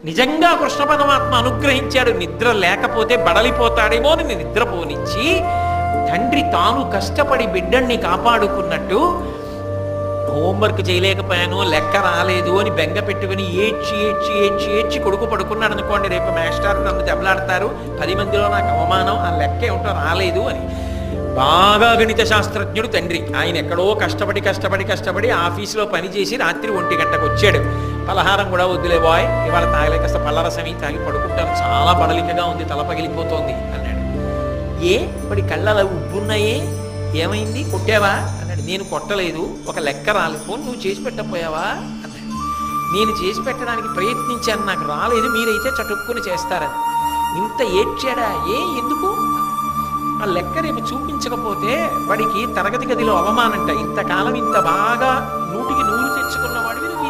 నిజంగా కృష్ణ పరమాత్మ అనుగ్రహించాడు, నిద్ర లేకపోతే బడలిపోతాడేమో అని నిద్రపోనిచ్చి తండ్రి తాను కష్టపడి బిడ్డల్ని కాపాడుకున్నట్టు హోంవర్క్ చేయలేకపోయాను, లెక్క రాలేదు అని బెంగ పెట్టుకుని ఏడ్చి ఏడ్చి ఏడ్చి ఏడ్చి కొడుకు పడుకున్నాడు అనుకోండి, రేపు మాస్టర్ నన్ను దెబ్బలాడతారు, 10 మందిలో నాకు అవమానం, ఆ లెక్క ఏమిటో రాలేదు అని. బాగా గణిత శాస్త్రజ్ఞుడు తండ్రి. ఆయన ఎక్కడో కష్టపడి ఆఫీసులో పనిచేసి రాత్రి 1 గంటకు వచ్చాడు. పలహారం కూడా వద్దులే బాయ్, ఇవాళ తాగలేక కాస్త పళ్ళరసమి తాగి పడుకుంటాను, చాలా బడలికగా ఉంది, తల పగిలిపోతోంది అన్నాడు. ఏ వాడి కళ్ళలా ఉబ్బున్నాయే, ఏమైంది, కొట్టావా అన్నాడు. నేను కొట్టలేదు, ఒక లెక్క రాలేదు. నువ్వు చేసి పెట్టకపోయావా అన్నాడు. నేను చేసి పెట్టడానికి ప్రయత్నించాను, నాకు రాలేదు, మీరైతే చటుక్కుని చేస్తారని. ఇంత ఏడ్చాడా? ఎందుకు? ఆ లెక్క రేపు చూపించకపోతే వాడికి తరగతి గదిలో అవమానంట. ఇంతకాలం ఇంత బాగా 100కి 100 తెచ్చుకున్న వాడివి నువ్వు